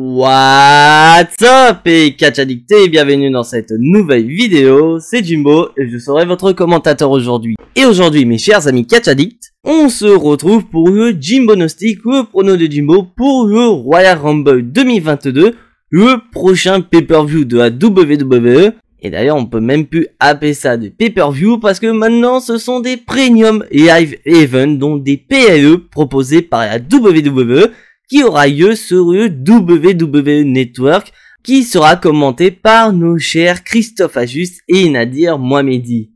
What's up et catch addict et bienvenue dans cette nouvelle vidéo, c'est Jimbo et je serai votre commentateur aujourd'hui. Et aujourd'hui mes chers amis catch addict, on se retrouve pour le Jimbonostic, le prono de Jimbo pour le Royal Rumble 2022, le prochain pay-per-view de la WWE. Et d'ailleurs on peut même plus appeler ça de pay-per-view parce que maintenant ce sont des premium live events, donc des PLE proposés par la WWE, qui aura lieu sur le WWE Network, qui sera commenté par nos chers Christophe Ajus et Nadir Mohamedi.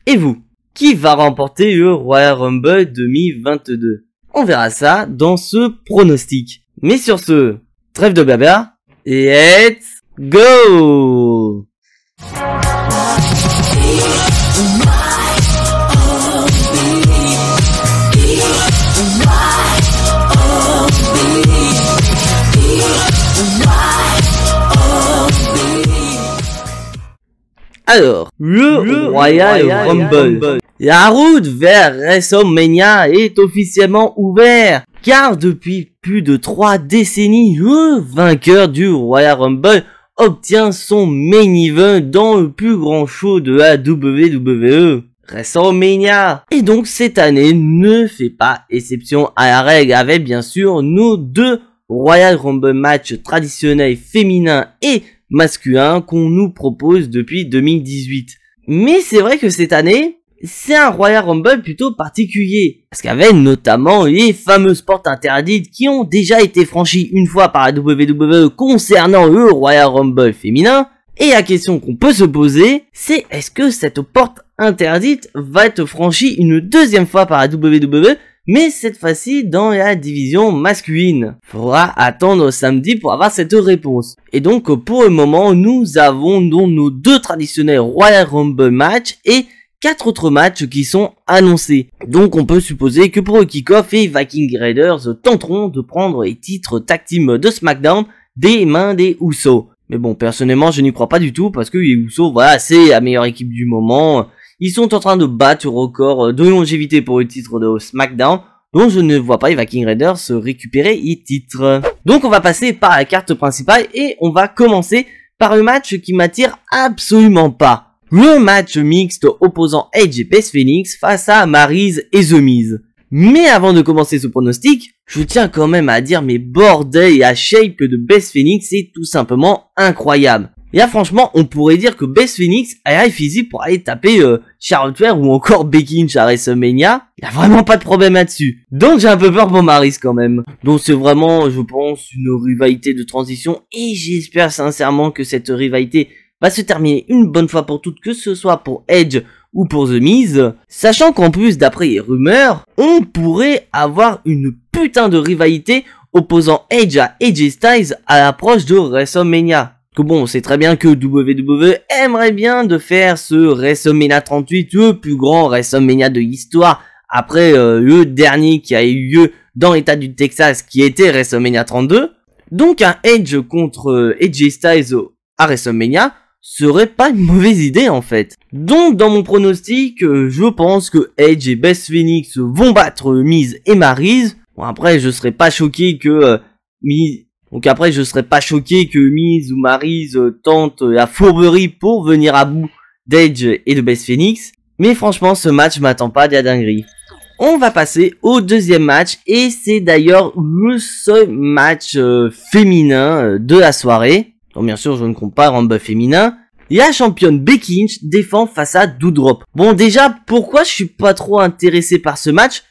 Et vous, qui va remporter le Royal Rumble 2022? On verra ça dans ce pronostic. Mais sur ce, trêve de blabla, let's go! Alors, le Royal Rumble. La route vers WrestleMania est officiellement ouverte, car depuis plus de 3 décennies, le vainqueur du Royal Rumble obtient son main event dans le plus grand show de la WWE, WrestleMania. Et donc cette année ne fait pas exception à la règle, avec bien sûr nos deux Royal Rumble matchs traditionnels féminins et masculin qu'on nous propose depuis 2018. Mais c'est vrai que cette année, c'est un Royal Rumble plutôt particulier, parce qu'avec notamment les fameuses portes interdites qui ont déjà été franchies une fois par la WWE concernant le Royal Rumble féminin, et la question qu'on peut se poser, c'est est-ce que cette porte interdite va être franchie une deuxième fois par la WWE, mais cette fois-ci dans la division masculine? Faudra attendre samedi pour avoir cette réponse. Et donc pour le moment, nous avons donc nos deux traditionnels Royal Rumble matchs et 4 autres matchs qui sont annoncés. Donc on peut supposer que pour le kick-off, les Viking Raiders tenteront de prendre les titres tag team de SmackDown des mains des Usos. Mais bon, personnellement je n'y crois pas du tout parce que les Usos, voilà, c'est la meilleure équipe du moment. Ils sont en train de battre le record de longévité pour le titre de SmackDown, donc je ne vois pas les Viking Raiders récupérer les titres. Donc on va passer par la carte principale et on va commencer par le match qui m'attire absolument pas. Le match mixte opposant Edge et Beth Phoenix face à Maryse et The Miz. Mais avant de commencer ce pronostic, je tiens quand même à dire mais bordel, la shape de Beth Phoenix est tout simplement incroyable. Et là franchement on pourrait dire que Beth Phoenix a le physique pour aller taper Charlotte Flair ou encore Becky Lynch à WrestleMania. Il y a vraiment pas de problème là-dessus. Donc j'ai un peu peur pour Maryse quand même. Donc c'est vraiment je pense une rivalité de transition et j'espère sincèrement que cette rivalité va se terminer une bonne fois pour toutes, que ce soit pour Edge ou pour The Miz. Sachant qu'en plus d'après les rumeurs, on pourrait avoir une putain de rivalité opposant Edge à AJ Styles à l'approche de WrestleMania. Que bon, on sait très bien que WWE aimerait bien de faire ce WrestleMania 38, le plus grand WrestleMania de l'histoire, après le dernier qui a eu lieu dans l'état du Texas qui était WrestleMania 32. Donc un Edge contre AJ Styles à WrestleMania serait pas une mauvaise idée en fait. Donc dans mon pronostic, je pense que Edge et Beth Phoenix vont battre Miz et Maryse. Bon après je serais pas choqué que Miz ou Maryse tentent la fourberie pour venir à bout d'Edge et de Beth Phoenix. Mais franchement, ce match m'attend pas de la dinguerie. On va passer au deuxième match et c'est d'ailleurs le seul match féminin de la soirée. Donc bien sûr, je ne compte pas Rumble féminin. La championne Becky Lynch défend face à Doudrop. Bon déjà, pourquoi je suis pas trop intéressé par ce match?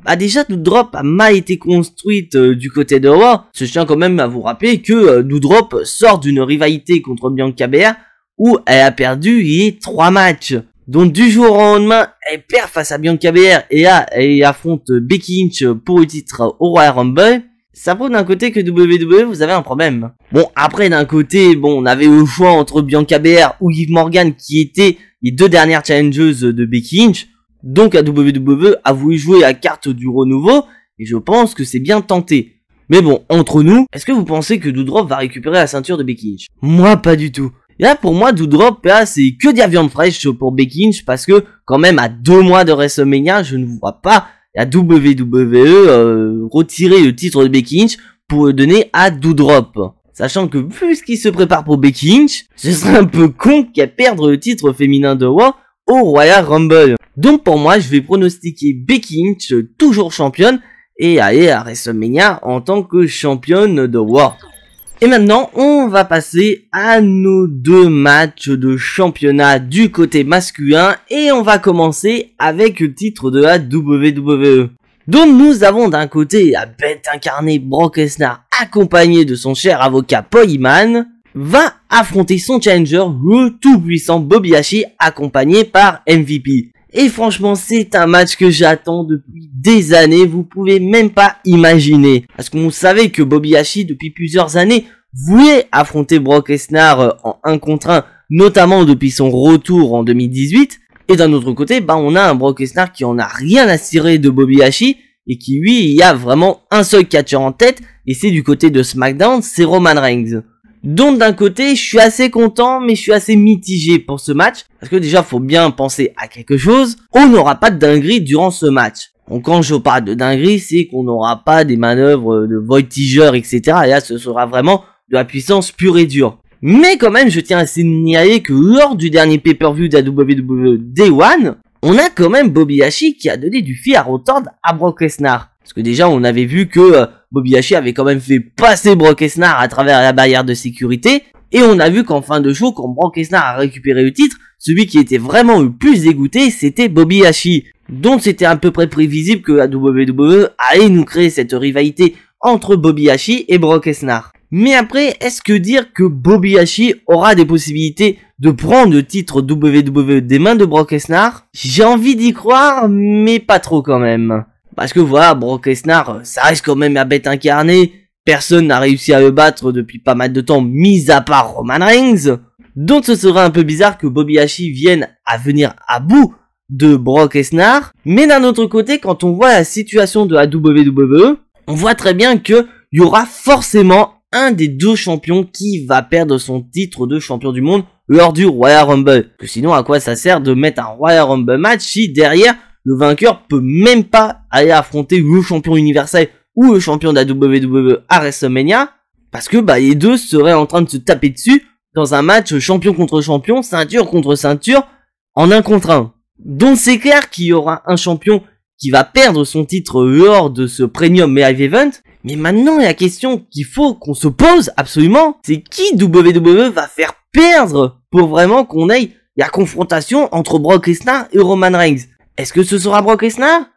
Bah déjà Doudrop a mal été construite du côté de Raw. Je tiens quand même à vous rappeler que Doudrop sort d'une rivalité contre Bianca Belair où elle a perdu les 3 matchs. Donc du jour au lendemain, elle perd face à Bianca Belair et là elle affronte Becky Lynch pour le titre au Royal Rumble. Ça prouve d'un côté que WWE vous avez un problème. Bon après d'un côté, bon on avait le choix entre Bianca Belair ou Liv Morgan qui étaient les 2 dernières challengeuses de Becky Lynch. Donc la WWE a voulu jouer la carte du renouveau, et je pense que c'est bien tenté. Mais bon, entre nous, est-ce que vous pensez que Doudrop va récupérer la ceinture de Becky Lynch? Moi, pas du tout. Et là, pour moi, Doudrop, là, c'est que de la viande fraîche pour Becky Lynch, parce que, quand même, à 2 mois de WrestleMania, je ne vois pas la WWE retirer le titre de Becky Lynch pour le donner à Doudrop. Sachant que vu ce qui se prépare pour Becky Lynch, ce serait un peu con qu'elle perde le titre féminin de Raw au Royal Rumble. Donc pour moi, je vais pronostiquer Becky Lynch toujours championne et aller à WrestleMania en tant que championne de Raw. Et maintenant, on va passer à nos 2 matchs de championnat du côté masculin et on va commencer avec le titre de la WWE. Donc nous avons d'un côté la bête incarnée Brock Lesnar accompagné de son cher avocat Paul Heyman va affronter son challenger le tout-puissant Bobby Lashley accompagné par MVP. Et franchement c'est un match que j'attends depuis des années, vous pouvez même pas imaginer. Parce que vous savez que Bobby Lashley depuis plusieurs années voulait affronter Brock Lesnar en 1 contre 1, notamment depuis son retour en 2018. Et d'un autre côté, on a un Brock Lesnar qui en a rien à cirer de Bobby Lashley et qui lui, il y a vraiment un seul catcheur en tête et c'est du côté de SmackDown, c'est Roman Reigns. Donc d'un côté, je suis assez content mais je suis assez mitigé pour ce match parce que déjà, faut bien penser à quelque chose, on n'aura pas de dinguerie durant ce match. Donc quand je parle de dinguerie, c'est qu'on n'aura pas des manœuvres de voltigeurs, etc. Et là, ce sera vraiment de la puissance pure et dure. Mais quand même, je tiens à signaler que lors du dernier pay-per-view de la WWE Day One, on a quand même Bobby Lashley qui a donné du fil à retordre à Brock Lesnar. Parce que déjà, on avait vu que Bobby Lashley avait quand même fait passer Brock Lesnar à travers la barrière de sécurité. Et on a vu qu'en fin de show, quand Brock Lesnar a récupéré le titre, celui qui était vraiment le plus dégoûté, c'était Bobby Lashley. Donc c'était à peu près prévisible que la WWE allait nous créer cette rivalité entre Bobby Lashley et Brock Lesnar. Mais après, est-ce que dire que Bobby Lashley aura des possibilités de prendre le titre WWE des mains de Brock Lesnar? J'ai envie d'y croire, mais pas trop quand même. Parce que voilà, Brock Lesnar, ça reste quand même la bête incarnée. Personne n'a réussi à le battre depuis pas mal de temps, mis à part Roman Reigns. Donc ce serait un peu bizarre que Bobby Lashley vienne à venir à bout de Brock Lesnar. Mais d'un autre côté, quand on voit la situation de la WWE, on voit très bien que il y aura forcément un des 2 champions qui va perdre son titre de champion du monde lors du Royal Rumble. Que sinon, à quoi ça sert de mettre un Royal Rumble match si derrière, le vainqueur peut même pas aller affronter le champion universel ou le champion de la WWE à WrestleMania? Parce que les 2 seraient en train de se taper dessus dans un match champion contre champion, ceinture contre ceinture, en 1 contre 1. Donc c'est clair qu'il y aura un champion qui va perdre son titre lors de ce Premium Live Event. Mais maintenant, la question qu'il faut qu'on se pose absolument, c'est qui WWE va faire perdre pour vraiment qu'on ait la confrontation entre Brock Lesnar et Roman Reigns? Est-ce que ce sera Brock Lesnar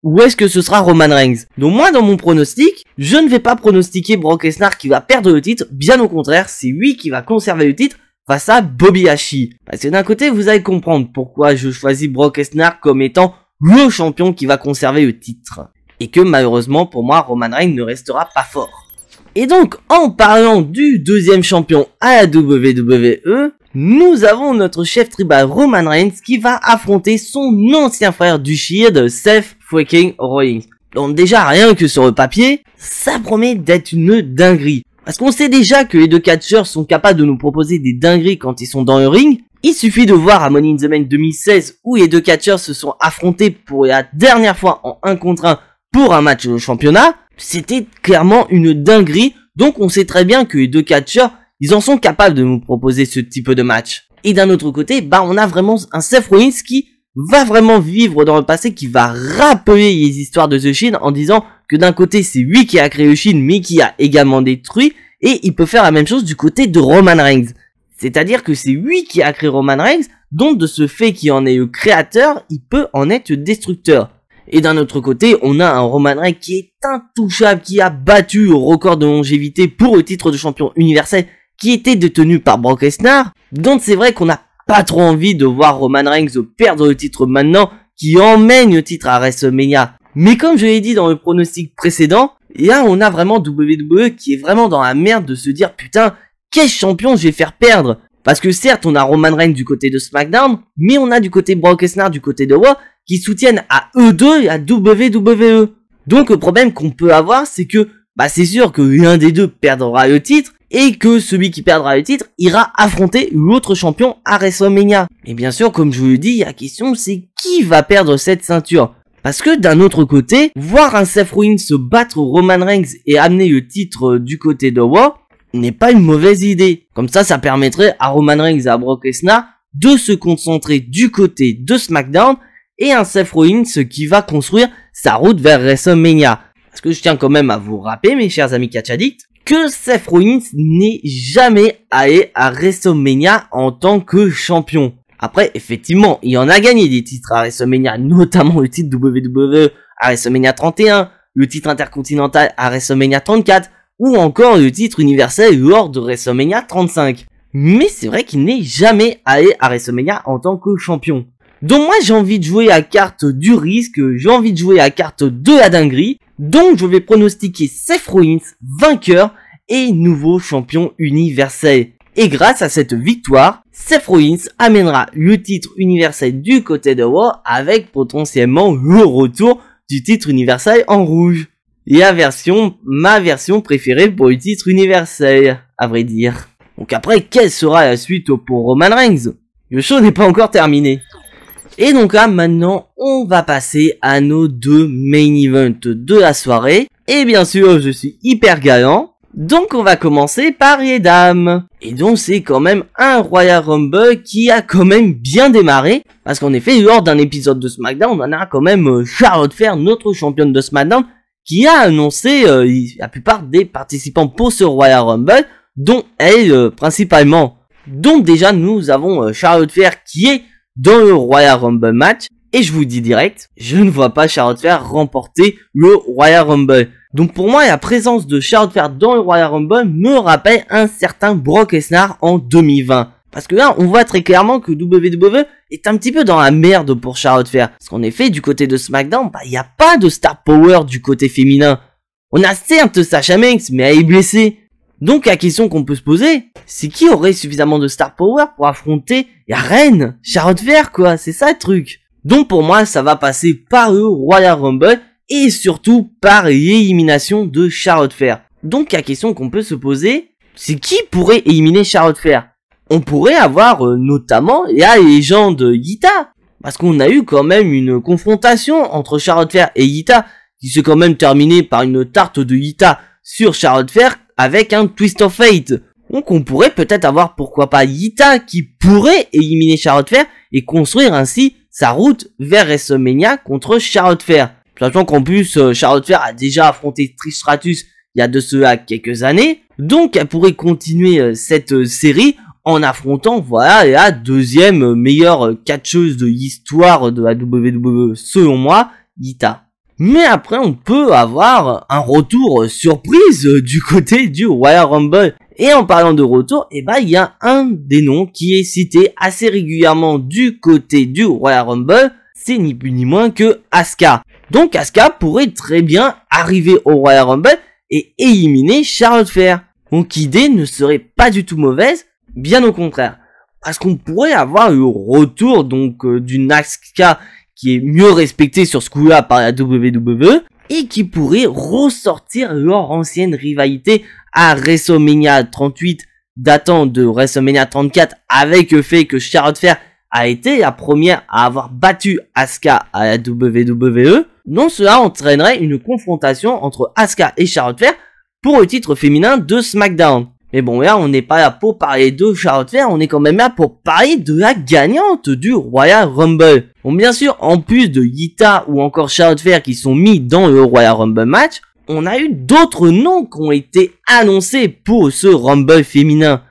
ou est-ce que ce sera Roman Reigns? Donc moi, dans mon pronostic, je ne vais pas pronostiquer Brock Lesnar qui va perdre le titre. Bien au contraire, c'est lui qui va conserver le titre face à Bobby Lashley. Parce que d'un côté, vous allez comprendre pourquoi je choisis Brock Lesnar comme étant le champion qui va conserver le titre. Et que malheureusement pour moi Roman Reigns ne restera pas fort. Et donc en parlant du 2e champion à la WWE, nous avons notre chef tribal Roman Reigns qui va affronter son ancien frère du Shield, Seth freaking Rollins. Donc déjà rien que sur le papier, ça promet d'être une dinguerie. Parce qu'on sait déjà que les 2 catcheurs sont capables de nous proposer des dingueries quand ils sont dans le ring. Il suffit de voir à Money in the Bank 2016 où les 2 catcheurs se sont affrontés pour la dernière fois en 1 contre 1 pour un match de championnat. C'était clairement une dinguerie. Donc on sait très bien que les 2 catcheurs, ils en sont capables de nous proposer ce type de match. Et d'un autre côté, on a vraiment un Seth Rollins qui va vraiment vivre dans le passé, qui va rappeler les histoires de The Shield en disant que d'un côté c'est lui qui a créé le Shield mais qui a également détruit, et il peut faire la même chose du côté de Roman Reigns. C'est-à-dire que c'est lui qui a créé Roman Reigns, donc de ce fait qu'il en est le créateur, il peut en être le destructeur. Et d'un autre côté, on a un Roman Reigns qui est intouchable, qui a battu le record de longévité pour le titre de champion universel qui était détenu par Brock Lesnar. Donc c'est vrai qu'on n'a pas trop envie de voir Roman Reigns perdre le titre maintenant, qui emmène le titre à WrestleMania. Mais comme je l'ai dit dans le pronostic précédent, là on a vraiment WWE qui est vraiment dans la merde de se dire putain, quel champion je vais faire perdre? Parce que certes on a Roman Reigns du côté de SmackDown, mais on a du côté Brock Lesnar du côté de Raw qui soutiennent à eux deux et à WWE. Donc le problème qu'on peut avoir c'est que c'est sûr que l'un des deux perdra le titre et que celui qui perdra le titre ira affronter l'autre champion à WrestleMania. Et bien sûr, comme je vous le dis, la question c'est qui va perdre cette ceinture? Parce que d'un autre côté, voir un Seth Rollins se battre Roman Reigns et amener le titre du côté de Raw, n'est pas une mauvaise idée. Comme ça permettrait à Roman Reigns et à Brock Lesnar de se concentrer du côté de SmackDown et un Seth Rollins qui va construire sa route vers WrestleMania. Parce que je tiens quand même à vous rappeler, mes chers amis catch addicts, que Seth Rollins n'est jamais allé à WrestleMania en tant que champion. Après, effectivement, il en a gagné des titres à WrestleMania, notamment le titre WWE à WrestleMania 31, le titre intercontinental à WrestleMania 34, ou encore le titre universel lors de WrestleMania 35. Mais c'est vrai qu'il n'est jamais allé à WrestleMania en tant que champion. Donc moi j'ai envie de jouer à carte du risque, j'ai envie de jouer à carte de la dinguerie, donc je vais pronostiquer Seth Rollins vainqueur et nouveau champion universel. Et grâce à cette victoire, Seth Rollins amènera le titre universel du côté de Raw avec potentiellement le retour du titre universel en rouge. Ma version préférée pour le titre universel, à vrai dire. Donc après, quelle sera la suite pour Roman Reigns? Le show n'est pas encore terminé. Et donc là, maintenant, on va passer à nos deux main events de la soirée. Et bien sûr, je suis hyper galant. Donc on va commencer par les dames. Et donc c'est quand même un Royal Rumble qui a quand même bien démarré. Parce qu'en effet, lors d'un épisode de SmackDown, on a quand même Charlotte Flair, notre championne de SmackDown, qui a annoncé la plupart des participants pour ce Royal Rumble, dont elle principalement. Donc déjà, nous avons Charlotte Flair qui est dans le Royal Rumble match. Et je vous dis direct, je ne vois pas Charlotte Flair remporter le Royal Rumble. Donc pour moi, la présence de Charlotte Flair dans le Royal Rumble me rappelle un certain Brock Lesnar en 2020. Parce que là, on voit très clairement que WWE est un petit peu dans la merde pour Charlotte Flair. Parce qu'en effet, du côté de SmackDown, il n'y a pas de star power du côté féminin. On a certes Sasha Banks, mais elle est blessée. Donc la question qu'on peut se poser, c'est qui aurait suffisamment de star power pour affronter la reine Charlotte Flair, quoi. C'est ça le truc. Donc pour moi, ça va passer par le Royal Rumble et surtout par l'élimination de Charlotte Flair. Donc la question qu'on peut se poser, c'est qui pourrait éliminer Charlotte Flair? On pourrait avoir notamment la légende Yuta. Parce qu'on a eu quand même une confrontation entre Charlotte Flair et Yuta qui s'est quand même terminée par une tarte de Yuta sur Charlotte Flair avec un Twist of Fate. Donc on pourrait peut-être avoir pourquoi pas Yuta qui pourrait éliminer Charlotte Flair et construire ainsi sa route vers WrestleMania contre Charlotte Flair. Sachant qu'en plus Charlotte Flair a déjà affronté Trish Stratus il y a de cela quelques années. Donc elle pourrait continuer cette série en affrontant voilà la deuxième meilleure catcheuse de l'histoire de la WWE selon moi, Yuta. Mais après on peut avoir un retour surprise du côté du Royal Rumble. Et en parlant de retour, il y a un des noms qui est cité assez régulièrement du côté du Royal Rumble, c'est ni plus ni moins que Asuka. Donc Asuka pourrait très bien arriver au Royal Rumble et éliminer Charlotte Flair. Donc l'idée ne serait pas du tout mauvaise, bien au contraire. Parce qu'on pourrait avoir le retour donc d'une Asuka qui est mieux respectée sur ce coup-là par la WWE et qui pourrait ressortir leur ancienne rivalité à WrestleMania 38 datant de WrestleMania 34 avec le fait que Charlotte Flair a été la première à avoir battu Asuka à la WWE. Donc cela entraînerait une confrontation entre Asuka et Charlotte Flair pour le titre féminin de SmackDown. Mais bon, là on n'est pas là pour parler de Charlotte Flair, on est quand même là pour parler de la gagnante du Royal Rumble. Bon, bien sûr, en plus de Yuta ou encore Charlotte Flair qui sont mis dans le Royal Rumble match, on a eu d'autres noms qui ont été annoncés pour ce Rumble féminin.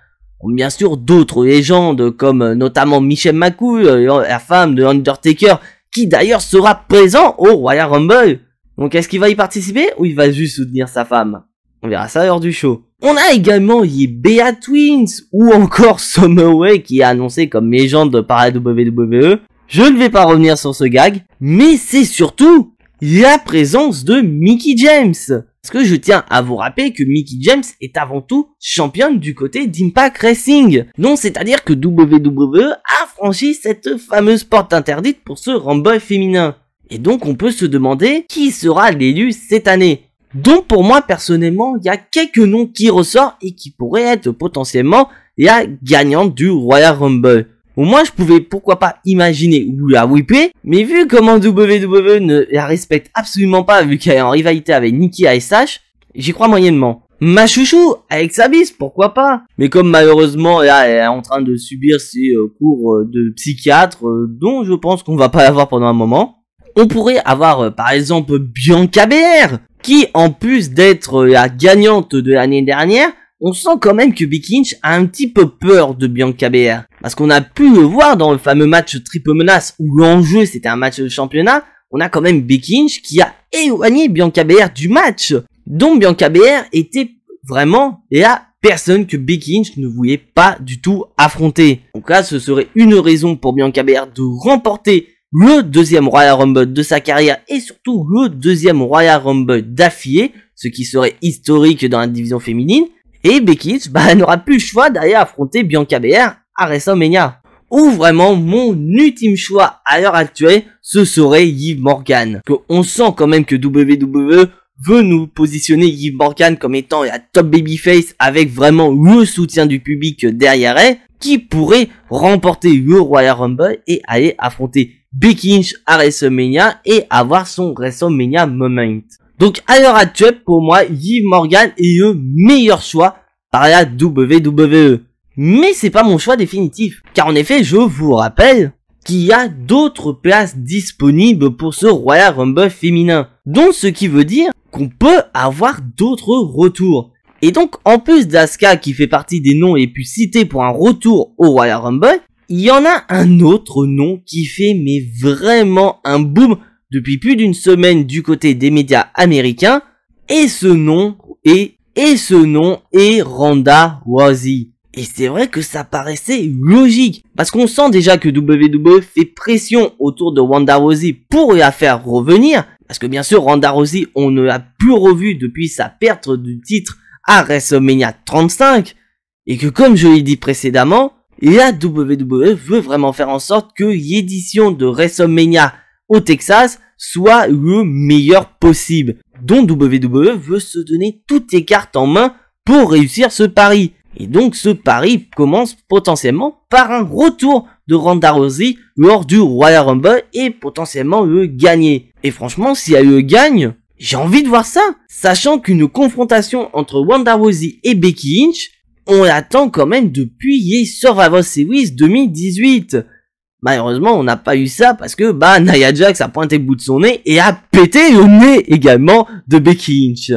Bon, bien sûr, d'autres légendes comme notamment Michelle McCool, la femme de Undertaker, qui d'ailleurs sera présent au Royal Rumble. Donc est-ce qu'il va y participer ou il va juste soutenir sa femme? On verra ça lors du show. On a également les Bea Twins ou encore Summer Rae qui est annoncé comme légende par la WWE. Je ne vais pas revenir sur ce gag, mais c'est surtout la présence de Mickie James. Parce que je tiens à vous rappeler que Mickie James est avant tout championne du côté d'Impact Wrestling. Donc c'est-à-dire que WWE a franchi cette fameuse porte interdite pour ce Rumble féminin. Et donc on peut se demander qui sera l'élu cette année. Donc pour moi personnellement, il y a quelques noms qui ressortent et qui pourraient être potentiellement la gagnante du Royal Rumble. Au moins je pouvais pourquoi pas imaginer ou la whipper, mais vu comment WWE ne la respecte absolument pas vu qu'elle est en rivalité avec Nikki ASH, j'y crois moyennement. ma chouchou, Alexa Bliss, pourquoi pas. Mais comme malheureusement là, elle est en train de subir ses cours de psychiatre, dont je pense qu'on va pas l'avoir pendant un moment, on pourrait avoir par exemple Bianca Belair, qui en plus d'être la gagnante de l'année dernière, on sent quand même que Becky Lynch a un petit peu peur de Bianca Belair. Parce qu'on a pu le voir dans le fameux match triple menace où l'enjeu c'était un match de championnat, on a quand même Becky Lynch qui a éloigné Bianca Belair du match. Donc Bianca Belair était vraiment la personne que Becky Lynch ne voulait pas du tout affronter. Donc là, ce serait une raison pour Bianca Belair de remporter le deuxième Royal Rumble de sa carrière et surtout le deuxième Royal Rumble d'affilée, ce qui serait historique dans la division féminine. Et Becky Lynch, elle n'aura plus le choix d'aller affronter Bianca Belair à WrestleMania. Ou vraiment, mon ultime choix à l'heure actuelle, ce serait Liv Morgan. On sent quand même que WWE veut nous positionner Liv Morgan comme étant la top babyface avec vraiment le soutien du public derrière elle, qui pourrait remporter le Royal Rumble et aller affronter Becky Lynch à WrestleMania et avoir son WrestleMania moment. Donc à l'heure actuelle, pour moi, Liv Morgan est le meilleur choix par la WWE. Mais c'est pas mon choix définitif, car en effet, je vous rappelle qu'il y a d'autres places disponibles pour ce Royal Rumble féminin. Donc ce qui veut dire qu'on peut avoir d'autres retours. Et donc en plus d'Asuka qui fait partie des noms les plus cités pour un retour au Royal Rumble, il y en a un autre nom qui fait mais vraiment un boom depuis plus d'une semaine du côté des médias américains, et ce nom est Ronda Rousey. Et c'est vrai que ça paraissait logique, parce qu'on sent déjà que WWE fait pression autour de Ronda Rousey pour la faire revenir, parce que bien sûr Ronda Rousey on ne l'a plus revue depuis sa perte du titre à WrestleMania 35, et que comme je l'ai dit précédemment, la WWE veut vraiment faire en sorte que l'édition de WrestleMania au Texas soit le meilleur possible. Donc WWE veut se donner toutes les cartes en main pour réussir ce pari. Et donc ce pari commence potentiellement par un retour de Ronda Rousey lors du Royal Rumble et potentiellement le gagner. Et franchement, si elle le gagne, j'ai envie de voir ça. Sachant qu'une confrontation entre Ronda Rousey et Becky Lynch, on l'attend quand même depuis les Survivor Series 2018. Malheureusement, on n'a pas eu ça parce que Nia Jax a pointé le bout de son nez et a pété le nez également de Becky Lynch.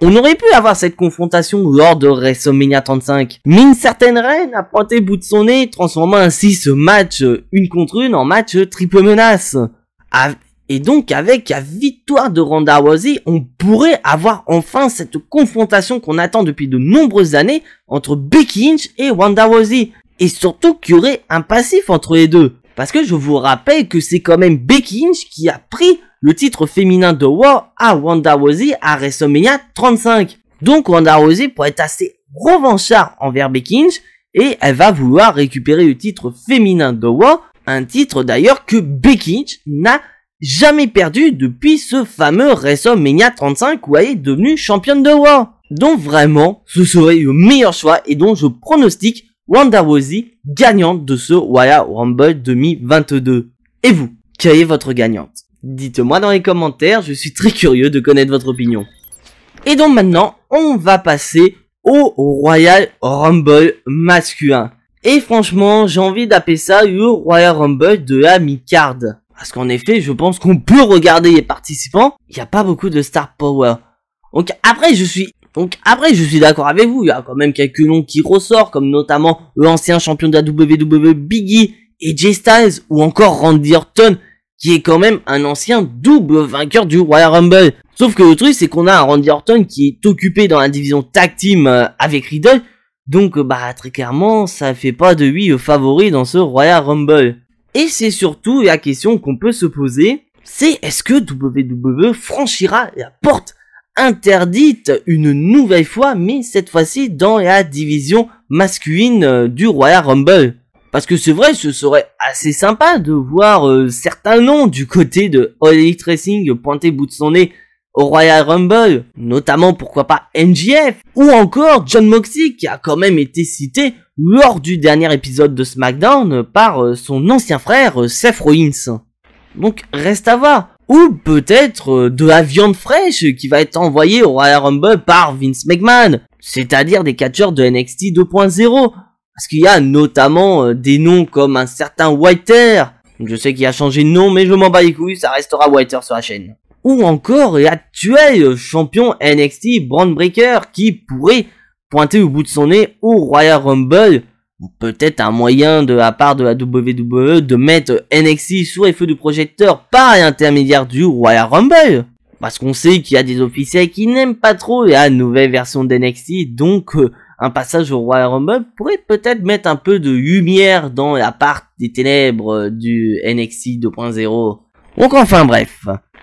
On aurait pu avoir cette confrontation lors de WrestleMania 35, mais une certaine reine a pointé le bout de son nez, transformant ainsi ce match 1 contre 1 en match triple menace. Et donc avec la victoire de Ronda Rousey, on pourrait avoir enfin cette confrontation qu'on attend depuis de nombreuses années entre Becky Lynch et Ronda Rousey. Et surtout qu'il y aurait un passif entre les deux. Parce que je vous rappelle que c'est quand même Becky Lynch qui a pris le titre féminin de Raw à Ronda Rousey à WrestleMania 35. Donc Ronda Rousey pourrait être assez revanchard envers Becky Lynch et elle va vouloir récupérer le titre féminin de Raw, un titre d'ailleurs que Becky Lynch n'a jamais perdu depuis ce fameux WrestleMania 35 où elle est devenue championne de Raw. Donc vraiment, ce serait le meilleur choix et donc je pronostique Ronda Rousey gagnante de ce Royal Rumble 2022. Et vous, quelle est votre gagnante? Dites-moi dans les commentaires, je suis très curieux de connaître votre opinion. Et donc maintenant, on va passer au Royal Rumble masculin. Et franchement, j'ai envie d'appeler ça le Royal Rumble de la mi-card. Parce qu'en effet, je pense qu'on peut regarder les participants, il n'y a pas beaucoup de star power. Donc après, je suis d'accord avec vous, il y a quand même quelques noms qui ressortent, comme notamment l'ancien champion de la WWE Big E et Jay Styles, ou encore Randy Orton, qui est quand même un ancien double vainqueur du Royal Rumble. Sauf que le truc, c'est qu'on a un Randy Orton qui est occupé dans la division tag team avec Riddle, donc très clairement, ça fait pas de lui le favori dans ce Royal Rumble. Et c'est surtout la question qu'on peut se poser, c'est est-ce que WWE franchira la porte interdite une nouvelle fois, mais cette fois-ci dans la division masculine du Royal Rumble. Parce que c'est vrai, ce serait assez sympa de voir certains noms du côté de All Elite Wrestling pointer bout de son nez au Royal Rumble, notamment pourquoi pas MJF, ou encore Jon Moxley qui a quand même été cité lors du dernier épisode de SmackDown par son ancien frère Seth Rollins. Donc reste à voir. ou peut-être de la viande fraîche qui va être envoyée au Royal Rumble par Vince McMahon, c'est-à-dire des catcheurs de NXT 2.0. Parce qu'il y a notamment des noms comme un certain Whiter, je sais qu'il a changé de nom mais je m'en bats les couilles, ça restera Whiter sur la chaîne. Ou encore l'actuel champion NXT Bron Breakker qui pourrait pointer au bout de son nez au Royal Rumble. Peut-être un moyen de la part de la WWE de mettre NXT sous les feux du projecteur par l'intermédiaire du Royal Rumble. Parce qu'on sait qu'il y a des officiels qui n'aiment pas trop la nouvelle version d'NXT, donc un passage au Royal Rumble pourrait peut-être mettre un peu de lumière dans la part des ténèbres du NXT 2.0. Donc enfin bref.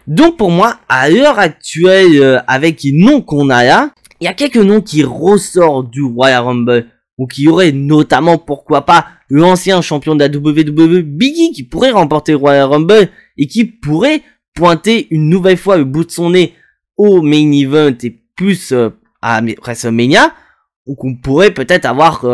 Donc pour moi, à l'heure actuelle, avec les noms qu'on a là, il y a quelques noms qui ressortent du Royal Rumble. Ou qui aurait notamment, pourquoi pas, l'ancien champion de la WWE, Big E, qui pourrait remporter le Royal Rumble et qui pourrait pointer une nouvelle fois le bout de son nez au main event et plus à WrestleMania. Donc on pourrait peut-être avoir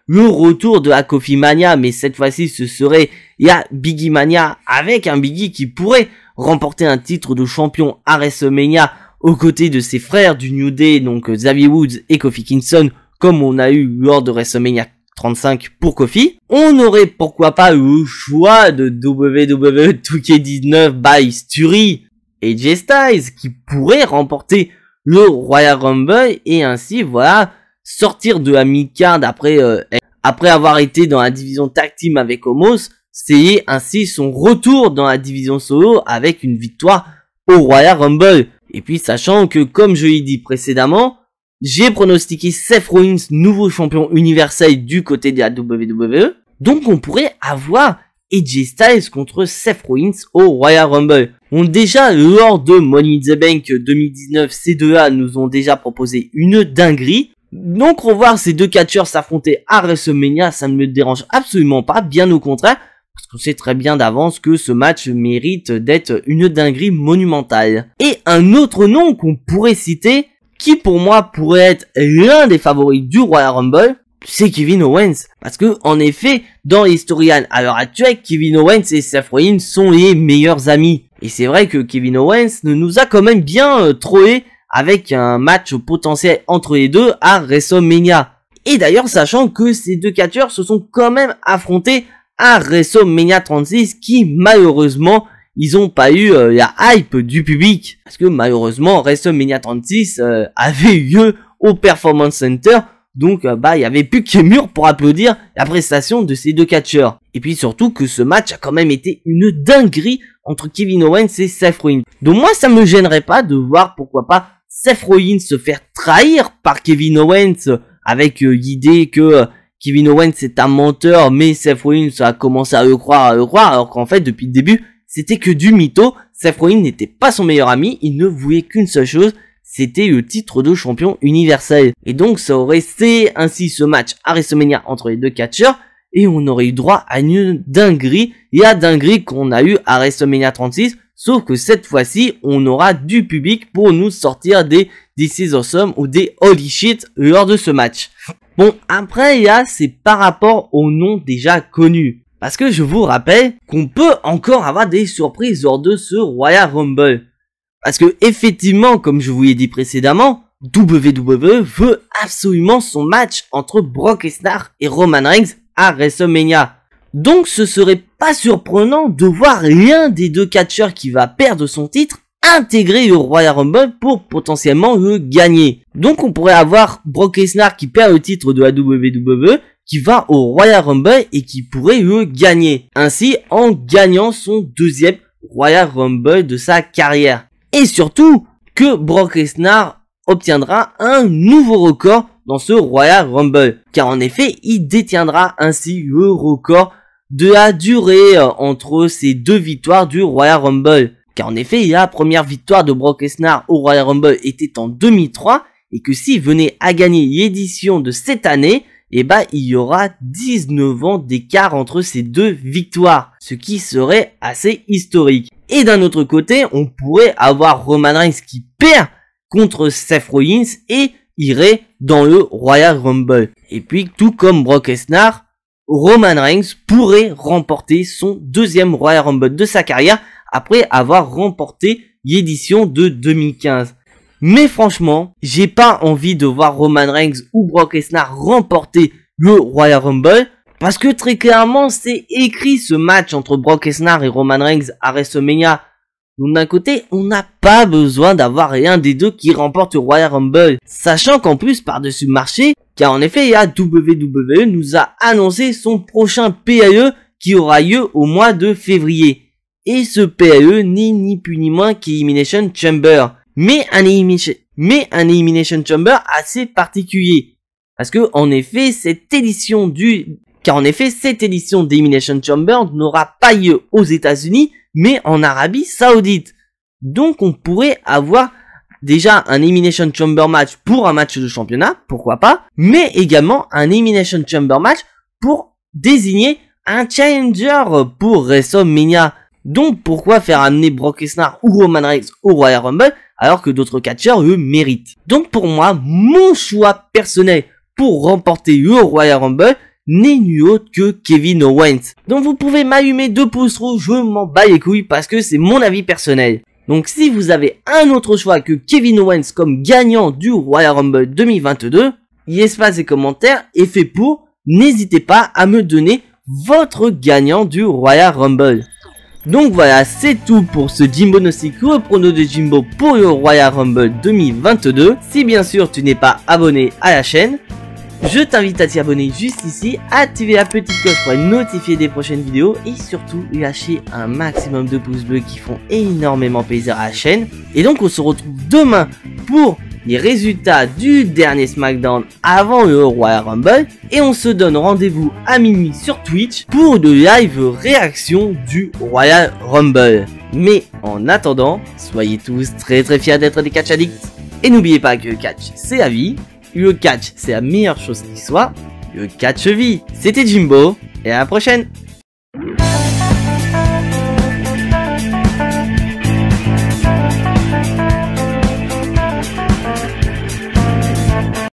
le retour de la Coffee Mania, mais cette fois-ci ce serait la Big E Mania avec un Big E qui pourrait remporter un titre de champion à WrestleMania aux côtés de ses frères du New Day, donc Xavier Woods et Kofi Kingston, comme on a eu lors de WrestleMania 35 pour Kofi. On aurait pourquoi pas le choix de WWE 2K19 by Sturi et AJ Styles qui pourrait remporter le Royal Rumble et ainsi voilà sortir de la mid-card après avoir été dans la division tag team avec Omos, c'est ainsi son retour dans la division solo avec une victoire au Royal Rumble. Et puis sachant que comme je l'ai dit précédemment, j'ai pronostiqué Seth Rollins nouveau champion universel du côté de la WWE. Donc on pourrait avoir AJ Styles contre Seth Rollins au Royal Rumble. Bon, déjà lors de Money in the Bank 2019, ces deux-là nous ont déjà proposé une dinguerie. Donc revoir ces deux catcheurs s'affronter à WrestleMania, ça ne me dérange absolument pas, bien au contraire. Parce qu'on sait très bien d'avance que ce match mérite d'être une dinguerie monumentale. Et un autre nom qu'on pourrait citer, qui pour moi pourrait être l'un des favoris du Royal Rumble, c'est Kevin Owens. Parce que, en effet, dans l'historial à l'heure actuelle, Kevin Owens et Seth Rollins sont les meilleurs amis. Et c'est vrai que Kevin Owens nous a quand même bien trollé avec un match potentiel entre les deux à WrestleMania. Et d'ailleurs, sachant que ces deux catcheurs se sont quand même affrontés à WrestleMania 36 qui malheureusement ils ont pas eu la hype du public parce que malheureusement WrestleMania 36 avait eu lieu au Performance Center, donc il y avait plus que les murs pour applaudir la prestation de ces deux catcheurs. Et puis surtout que ce match a quand même été une dinguerie entre Kevin Owens et Seth Rollins. Donc moi ça me gênerait pas de voir pourquoi pas Seth Rollins se faire trahir par Kevin Owens avec l'idée que Kevin Owens est un menteur, mais Seth Rollins a commencé à le croire, alors qu'en fait, depuis le début, c'était que du mytho. Seth Rollins n'était pas son meilleur ami, il ne voulait qu'une seule chose, c'était le titre de champion universel. Et donc, ça aurait fait ainsi ce match à WrestleMania entre les deux catcheurs, et on aurait eu droit à une dinguerie, la dinguerie qu'on a eu à WrestleMania 36, sauf que cette fois-ci, on aura du public pour nous sortir des This is Awesome ou des Holy Shit lors de ce match. Bon, après, là, c'est par rapport aux noms déjà connus. Parce que je vous rappelle qu'on peut encore avoir des surprises lors de ce Royal Rumble. Parce que, effectivement, comme je vous l'ai dit précédemment, WWE veut absolument son match entre Brock Lesnar et Roman Reigns à WrestleMania. Donc, ce serait pas surprenant de voir l'un des deux catcheurs qui va perdre son titre intégrer le Royal Rumble pour potentiellement le gagner. Donc on pourrait avoir Brock Lesnar qui perd le titre de la WWE, qui va au Royal Rumble et qui pourrait le gagner. Ainsi en gagnant son deuxième Royal Rumble de sa carrière. Et surtout que Brock Lesnar obtiendra un nouveau record dans ce Royal Rumble. Car en effet il détiendra ainsi le record de la durée entre ces deux victoires du Royal Rumble. Car en effet, la première victoire de Brock Lesnar au Royal Rumble était en 2003, et que s'il venait à gagner l'édition de cette année, il y aura 19 ans d'écart entre ces deux victoires, ce qui serait assez historique. Et d'un autre côté, on pourrait avoir Roman Reigns qui perd contre Seth Rollins et irait dans le Royal Rumble. Et puis, tout comme Brock Lesnar, Roman Reigns pourrait remporter son deuxième Royal Rumble de sa carrière après avoir remporté l'édition de 2015. Mais franchement, j'ai pas envie de voir Roman Reigns ou Brock Lesnar remporter le Royal Rumble, parce que très clairement, c'est écrit ce match entre Brock Lesnar et Roman Reigns à WrestleMania. Donc d'un côté, on n'a pas besoin d'avoir rien des deux qui remporte le Royal Rumble. Sachant qu'en plus, par-dessus le marché, car en effet, il y a WWE nous a annoncé son prochain PAE qui aura lieu au mois de février. Et ce PAE n'est ni plus ni moins qu'Elimination Chamber. Mais un Elimination Chamber assez particulier. Parce que, en effet, cette édition d'Elimination Chamber n'aura pas lieu aux États-Unis, mais en Arabie Saoudite. Donc, on pourrait avoir déjà un Elimination Chamber match pour un match de championnat, pourquoi pas, mais également un Elimination Chamber match pour désigner un challenger pour WrestleMania. Donc, pourquoi faire amener Brock Lesnar ou Roman Reigns au Royal Rumble alors que d'autres catcheurs, eux, méritent. Donc, pour moi, mon choix personnel pour remporter le Royal Rumble n'est nul autre que Kevin Owens. Donc, vous pouvez m'allumer 2 pouces rouges, je m'en bats les couilles parce que c'est mon avis personnel. Donc, si vous avez un autre choix que Kevin Owens comme gagnant du Royal Rumble 2022, l'espace des commentaires est fait pour. N'hésitez pas à me donner votre gagnant du Royal Rumble. Donc voilà, c'est tout pour ce Jimbo Gnostic, le prono de Jimbo pour le Royal Rumble 2022. Si bien sûr tu n'es pas abonné à la chaîne, je t'invite à t'y abonner juste ici, activer la petite cloche pour être notifié des prochaines vidéos et surtout lâcher un maximum de pouces bleus qui font énormément plaisir à la chaîne. Et donc on se retrouve demain pour les résultats du dernier SmackDown avant le Royal Rumble et on se donne rendez-vous à minuit sur Twitch pour le live réaction du Royal Rumble. Mais en attendant, soyez tous très fiers d'être des catch addicts et n'oubliez pas que le catch c'est la vie, le catch c'est la meilleure chose qui soit, le catch vie. C'était Jimbo et à la prochaine.